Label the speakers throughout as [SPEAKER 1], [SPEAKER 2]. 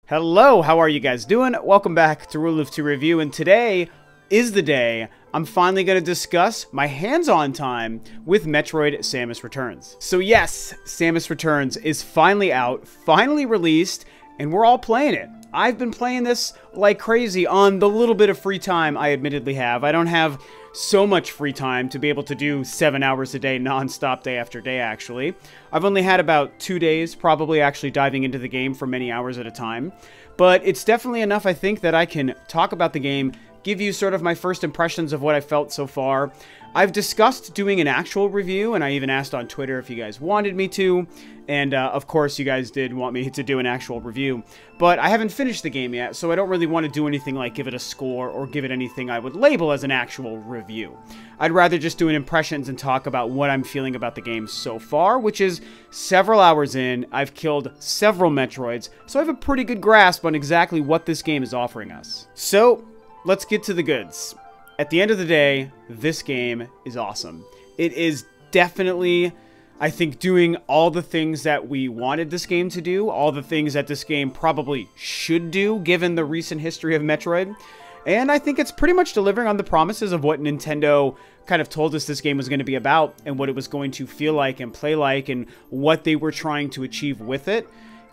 [SPEAKER 1] Hello, how are you guys doing? Welcome back to Rule of Two Review, and today is the day I'm finally going to discuss my hands-on time with Metroid Samus Returns. So yes, Samus Returns is finally out, finally released, and we're all playing it. I've been playing this like crazy on the little bit of free time I admittedly have. I don't have so much free time to be able to do 7 hours a day non-stop day after day, actually. I've only had about 2 days probably actually diving into the game for many hours at a time. But it's definitely enough, I think, that I can talk about the game, give you sort of my first impressions of what I felt so far. I've discussed doing an actual review, and I even asked on Twitter if you guys wanted me to. And, of course, you guys did want me to do an actual review. But I haven't finished the game yet, so I don't really want to do anything like give it a score or give it anything I would label as an actual review. I'd rather just do an impressions and talk about what I'm feeling about the game so far, which is several hours in. I've killed several Metroids, so I have a pretty good grasp on exactly what this game is offering us. So, let's get to the goods. At the end of the day, this game is awesome. It is definitely, I think, doing all the things that we wanted this game to do, all the things that this game probably should do, given the recent history of Metroid. And I think it's pretty much delivering on the promises of what Nintendo kind of told us this game was going to be about, and what it was going to feel like and play like, and what they were trying to achieve with it.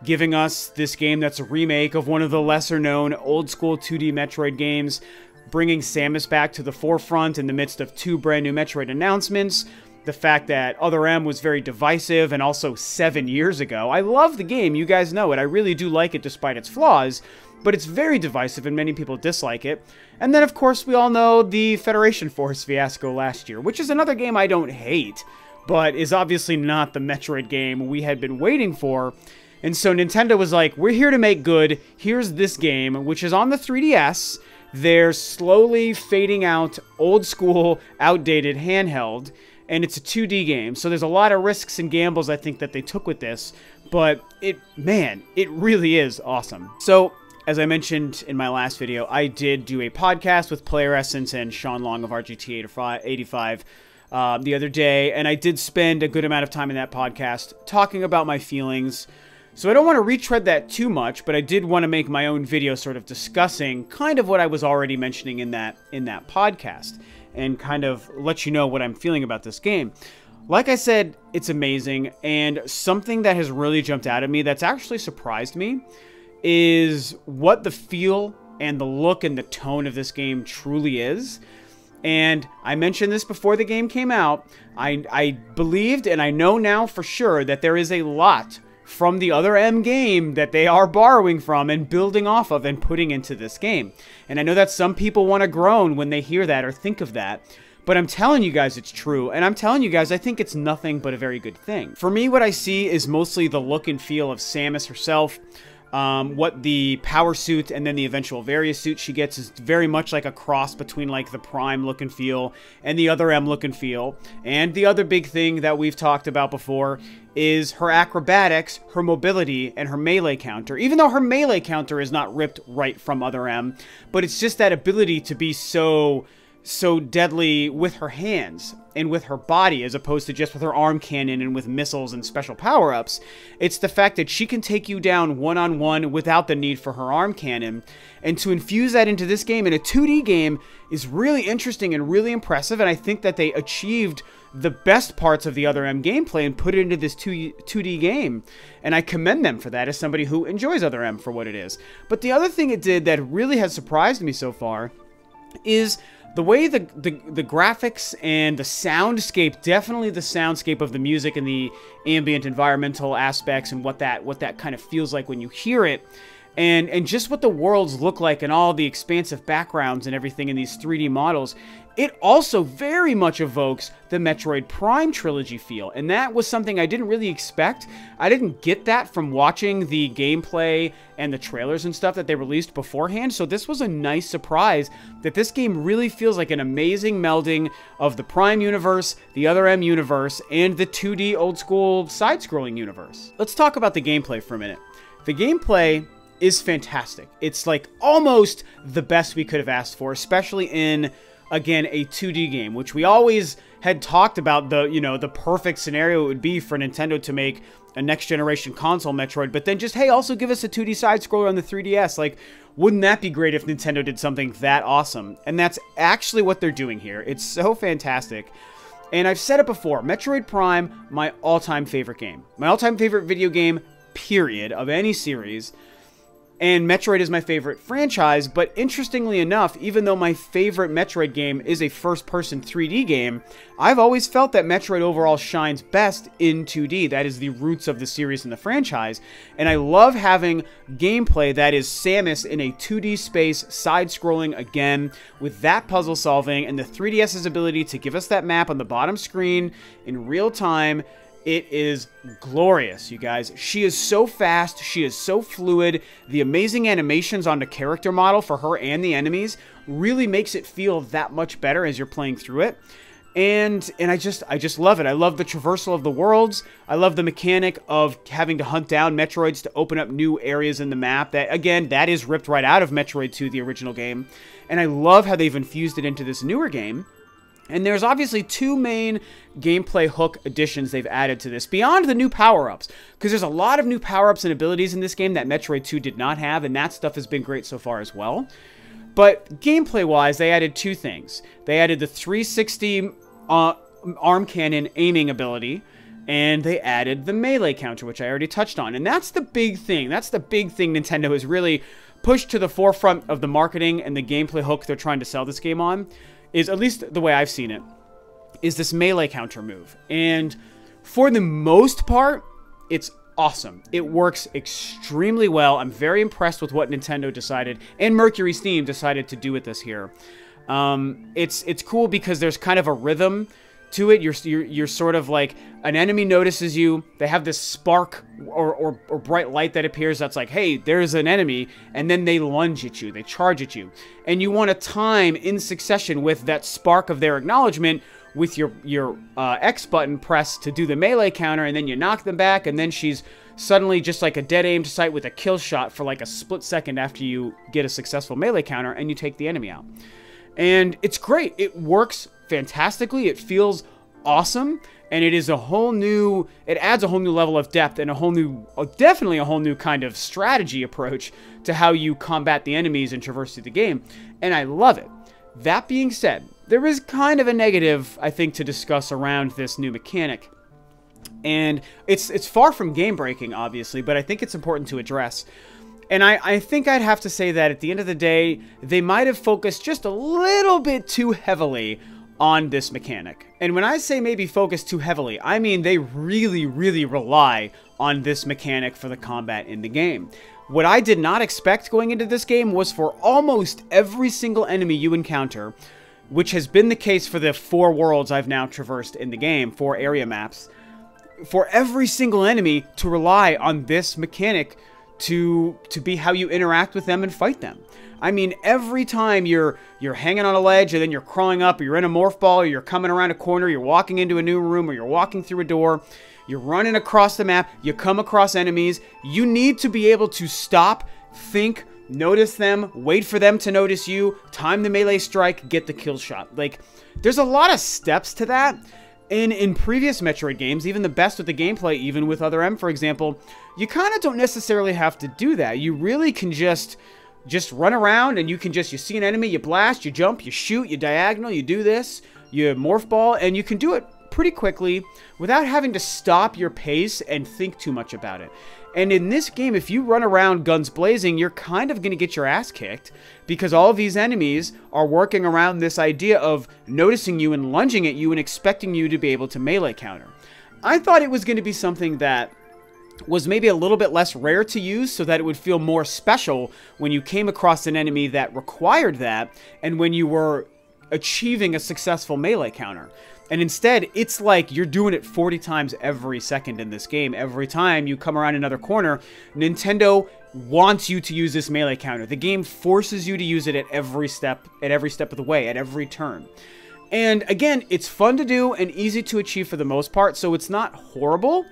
[SPEAKER 1] Giving us this game that's a remake of one of the lesser-known old-school 2D Metroid games, bringing Samus back to the forefront in the midst of 2 brand new Metroid announcements. The fact that Other M was very divisive and also 7 years ago. I love the game, you guys know it. I really do like it despite its flaws, but it's very divisive and many people dislike it. And then, of course, we all know the Federation Force fiasco last year, which is another game I don't hate, but is obviously not the Metroid game we had been waiting for. And so Nintendo was like, we're here to make good. Here's this game, which is on the 3DS. They're slowly fading out old school, outdated handheld, and it's a 2D game. So there's a lot of risks and gambles, I think, that they took with this, but it really is awesome. So, as I mentioned in my last video, I did do a podcast with Player Essence and Sean Long of RGT85 the other day, and I did spend a good amount of time in that podcast talking about my feelings. So I don't want to retread that too much, but I did want to make my own video sort of discussing kind of what I was already mentioning in that podcast, and kind of let you know what I'm feeling about this game. Like I said, it's amazing, and something that has really jumped out at me that's actually surprised me is what the feel and the look and the tone of this game truly is. And I mentioned this before the game came out. I believed, and I know now for sure, that there is a lot from the Other M game that they are borrowing from and building off of and putting into this game. And I know that some people want to groan when they hear that or think of that, but I'm telling you guys it's true, and I'm telling you guys I think it's nothing but a very good thing. For me, what I see is mostly the look and feel of Samus herself. What the power suit and then the eventual Various suit she gets is very much like a cross between like the Prime look and feel and the Other M look and feel. And the other big thing that we've talked about before is her acrobatics, her mobility, and her melee counter. Even though her melee counter is not ripped right from Other M, but it's just that ability to be so deadly with her hands and with her body, as opposed to just with her arm cannon and with missiles and special power-ups. It's the fact that she can take you down one-on-one without the need for her arm cannon, and to infuse that into this game in a 2D game is really interesting and really impressive, and I think that they achieved the best parts of the Other M gameplay and put it into this 2D game, and I commend them for that as somebody who enjoys Other M for what it is. But the other thing it did that really has surprised me so far is the way the graphics and the soundscape, definitely the soundscape of the music and the ambient environmental aspects and what that kind of feels like when you hear it, and just what the worlds look like and all the expansive backgrounds and everything in these 3D models, it also very much evokes the Metroid Prime trilogy feel, and that was something I didn't really expect. I didn't get that from watching the gameplay and the trailers and stuff that they released beforehand, so this was a nice surprise that this game really feels like an amazing melding of the Prime universe, the Other M universe, and the 2D old-school side-scrolling universe. Let's talk about the gameplay for a minute. The gameplay is fantastic. It's like almost the best we could have asked for, especially in again, a 2D game, which we always had talked about the perfect scenario it would be for Nintendo to make a next generation console Metroid, but then just, hey, also give us a 2D side scroller on the 3DS. Like, wouldn't that be great if Nintendo did something that awesome? And that's actually what they're doing here. It's so fantastic. And I've said it before, Metroid Prime, my all-time favorite game. My all-time favorite video game, period, of any series. And Metroid is my favorite franchise, but interestingly enough, even though my favorite Metroid game is a first-person 3D game, I've always felt that Metroid overall shines best in 2D. That is the roots of the series and the franchise. And I love having gameplay that is Samus in a 2D space, side-scrolling again, with that puzzle solving and the 3DS's ability to give us that map on the bottom screen in real time. It is glorious, you guys. She is so fast. She is so fluid. The amazing animations on the character model for her and the enemies really makes it feel that much better as you're playing through it. And I just love it. I love the traversal of the worlds. I love the mechanic of having to hunt down Metroids to open up new areas in the map. That, again, that is ripped right out of Metroid 2, the original game. And I love how they've infused it into this newer game. And there's obviously two main gameplay hook additions they've added to this, beyond the new power-ups. Because there's a lot of new power-ups and abilities in this game that Metroid 2 did not have, and that stuff has been great so far as well. But gameplay-wise, they added two things. They added the 360 arm cannon aiming ability, and they added the melee counter, which I already touched on. And that's the big thing. That's the big thing Nintendo has really pushed to the forefront of the marketing and the gameplay hook they're trying to sell this game on. Is, at least the way I've seen it, is this melee counter move. And for the most part, it's awesome. It works extremely well. I'm very impressed with what Nintendo decided, and Mercury Steam decided to do with this here. It's cool because there's kind of a rhythm to it. You're sort of like, an enemy notices you, they have this spark or bright light that appears that's like, hey, there's an enemy, and then they lunge at you, they charge at you. And you want to time in succession with that spark of their acknowledgement with your X button pressed to do the melee counter, and then you knock them back, and then she's suddenly just like a dead aimed sight with a kill shot for like a split second after you get a successful melee counter, and you take the enemy out. And it's great. It works fantastically. It feels awesome, and it is a whole new, it adds a whole new level of depth and a whole new, definitely a whole new kind of strategy approach to how you combat the enemies and traverse through the game, and I love it. That being said, there is kind of a negative, I think, to discuss around this new mechanic, and it's far from game-breaking, obviously, but I think it's important to address. And I think I'd have to say that at the end of the day, they might have focused just a little bit too heavily on this mechanic. And when I say maybe focus too heavily, I mean they really, really rely on this mechanic for the combat in the game. What I did not expect going into this game was for almost every single enemy you encounter, which has been the case for the 4 worlds I've now traversed in the game, 4 area maps, for every single enemy to rely on this mechanic to be how you interact with them and fight them. I mean, every time you're hanging on a ledge, and then you're crawling up, or you're in a morph ball, or you're coming around a corner, you're walking into a new room, or you're walking through a door, you're running across the map, you come across enemies, you need to be able to stop, think, notice them, wait for them to notice you, time the melee strike, get the kill shot. Like, there's a lot of steps to that. And in previous Metroid games, even the best with the gameplay, even with Other M, for example, you kind of don't necessarily have to do that. You really can just run around, and you see an enemy, you blast, you jump, you shoot, you diagonal, you do this, you morph ball, and you can do it pretty quickly without having to stop your pace and think too much about it. And in this game, if you run around guns blazing, you're kind of going to get your ass kicked, because all of these enemies are working around this idea of noticing you and lunging at you and expecting you to be able to melee counter. I thought it was going to be something that was maybe a little bit less rare to use, so that it would feel more special when you came across an enemy that required that, and when you were achieving a successful melee counter. And instead, it's like you're doing it 40 times every second in this game. Every time you come around another corner, Nintendo wants you to use this melee counter. The game forces you to use it at every step of the way, at every turn. And again, it's fun to do and easy to achieve for the most part, so it's not horrible.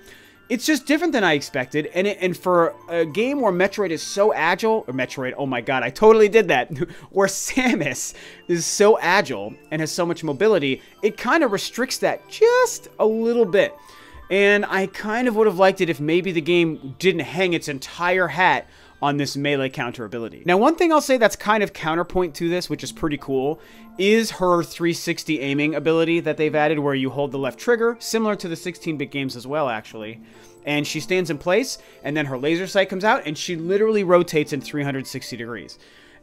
[SPEAKER 1] it's just different than I expected. And for a game where Metroid is so agile, or Metroid, oh my god, I totally did that, where Samus is so agile and has so much mobility, it kind of restricts that just a little bit. And I kind of would have liked it if maybe the game didn't hang its entire hat on this melee counter ability. Now, one thing I'll say that's kind of counterpoint to this, which is pretty cool, is her 360 aiming ability that they've added, where you hold the left trigger, similar to the 16-bit games as well, actually. And she stands in place, and then her laser sight comes out, and she literally rotates in 360 degrees.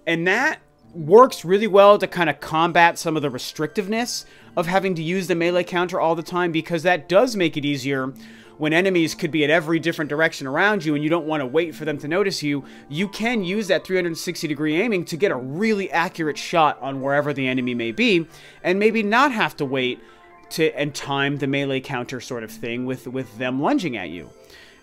[SPEAKER 1] And that works really well to kind of combat some of the restrictiveness of having to use the melee counter all the time, because that does make it easier when enemies could be at every different direction around you and you don't want to wait for them to notice you. You can use that 360-degree aiming to get a really accurate shot on wherever the enemy may be, and maybe not have to wait and time the melee counter sort of thing with them lunging at you.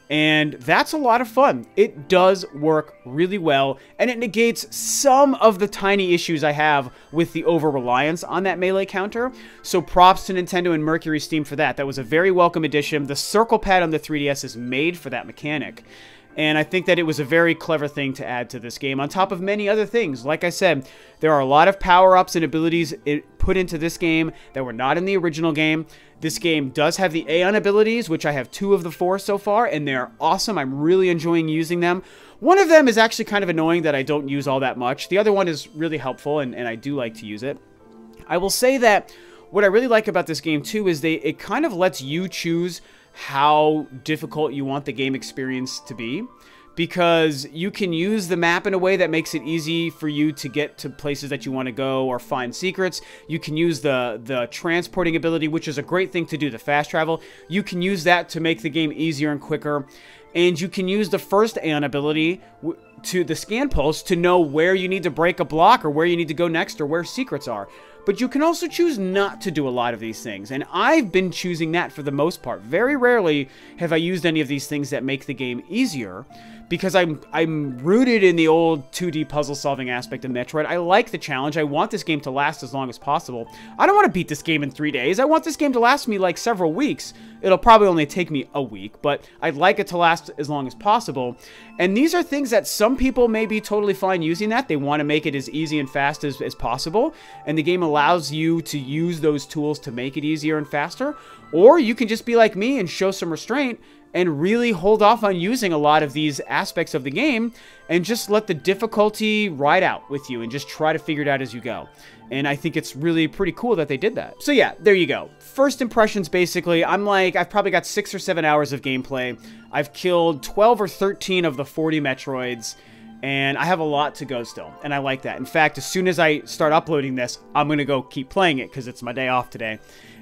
[SPEAKER 1] And that's a lot of fun. It does work really well, and it negates some of the tiny issues I have with the over-reliance on that melee counter. So props to Nintendo and Mercury Steam for that. That was a very welcome addition. The circle pad on the 3DS is made for that mechanic. And I think that it was a very clever thing to add to this game, on top of many other things. Like I said, there are a lot of power-ups and abilities put into this game that were not in the original game. This game does have the Aeon abilities, which I have 2 of the 4 so far, and they're awesome. I'm really enjoying using them. One of them is actually kind of annoying that I don't use all that much. The other one is really helpful, and I do like to use it. I will say that what I really like about this game, too, is it kind of lets you choose how difficult you want the game experience to be, because you can use the map in a way that makes it easy for you to get to places that you want to go or find secrets. You can use the transporting ability, which is a great thing to do, the fast travel. You can use that to make the game easier and quicker. And you can use the first Aeon ability to the scan pulse to know where you need to break a block or where you need to go next or where secrets are. But you can also choose not to do a lot of these things, and I've been choosing that for the most part. Very rarely have I used any of these things that make the game easier, because I'm rooted in the old 2D puzzle-solving aspect of Metroid. I like the challenge. I want this game to last as long as possible. I don't want to beat this game in 3 days. I want this game to last me like several weeks. It'll probably only take me a week, but I'd like it to last as long as possible. And these are things that some people may be totally fine using that. They want to make it as easy and fast as possible, and the game allows you to use those tools to make it easier and faster. Or you can just be like me and show some restraint and really hold off on using a lot of these aspects of the game and just let the difficulty ride out with you and just try to figure it out as you go. And I think it's really pretty cool that they did that. So yeah, there you go. First impressions, basically, I've probably got 6 or 7 hours of gameplay. I've killed 12 or 13 of the 40 Metroids, and I have a lot to go still, and I like that. In fact, as soon as I start uploading this, I'm going to go keep playing it because it's my day off today.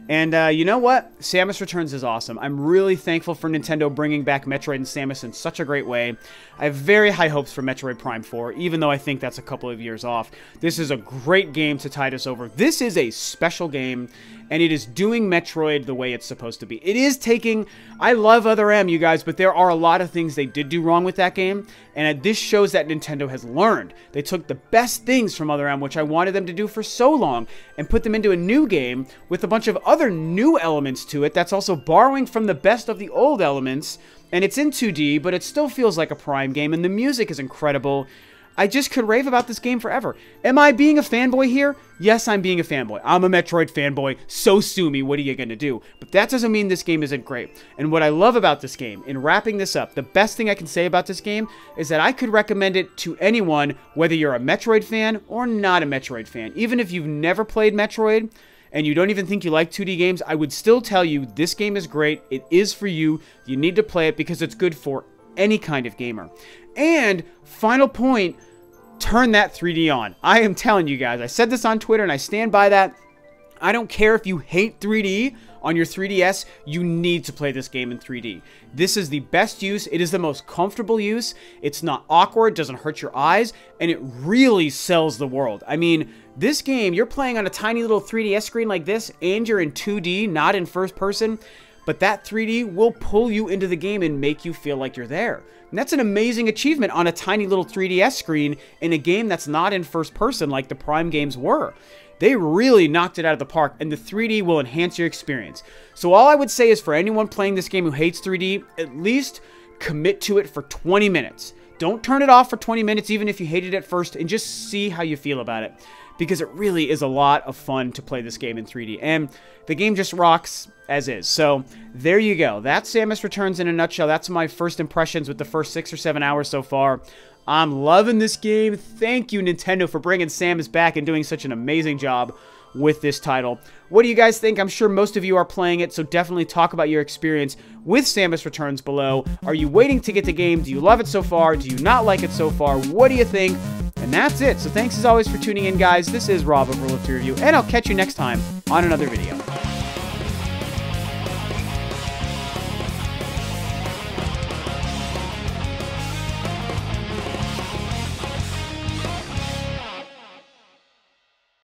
[SPEAKER 1] And you know what? Samus Returns is awesome. I'm really thankful for Nintendo bringing back Metroid and Samus in such a great way. I have very high hopes for Metroid Prime 4, even though I think that's a couple of years off. This is a great game to tide us over. This is a special game, and it is doing Metroid the way it's supposed to be. It is taking... I love Other M, you guys, but there are a lot of things they did do wrong with that game, and this shows that Nintendo has learned. They took the best things from Other M, which I wanted them to do for so long, and put them into a new game with a bunch of other new elements to it that's also borrowing from the best of the old elements, and it's in 2D, but it still feels like a Prime game, and the music is incredible. I just could rave about this game forever. Am I being a fanboy here? Yes, I'm being a fanboy. I'm a Metroid fanboy, so sue me, what are you gonna do? But that doesn't mean this game isn't great. And what I love about this game, in wrapping this up, the best thing I can say about this game is that I could recommend it to anyone, whether you're a Metroid fan or not a Metroid fan. Even if you've never played Metroid, and you don't even think you like 2D games, I would still tell you this game is great. It is for you. You need to play it because it's good for any kind of gamer. And final point, turn that 3D on. I am telling you guys, I said this on Twitter and I stand by that. I don't care if you hate 3D on your 3DS, you need to play this game in 3D. This is the best use. It is the most comfortable use. It's not awkward, doesn't hurt your eyes, and it really sells the world. I mean, this game, you're playing on a tiny little 3DS screen like this, and you're in 2D, not in first person, but that 3D will pull you into the game and make you feel like you're there. And that's an amazing achievement on a tiny little 3DS screen in a game that's not in first person like the Prime games were. they really knocked it out of the park, and the 3D will enhance your experience. So all I would say is for anyone playing this game who hates 3D, at least commit to it for 20 minutes. Don't turn it off for 20 minutes, even if you hate it at first, and just see how you feel about it. Because it really is a lot of fun to play this game in 3D. And the game just rocks as is. So there you go. That's Samus Returns in a nutshell. That's my first impressions with the first 6 or 7 hours so far. I'm loving this game. Thank you, Nintendo, for bringing Samus back and doing such an amazing job with this title. What do you guys think? I'm sure most of you are playing it, so definitely talk about your experience with Samus Returns below. Are you waiting to get the game? Do you love it so far? Do you not like it so far? What do you think? And that's it. So thanks as always for tuning in, guys. This is Rob of Rule of 2 Review, and I'll catch you next time on another video.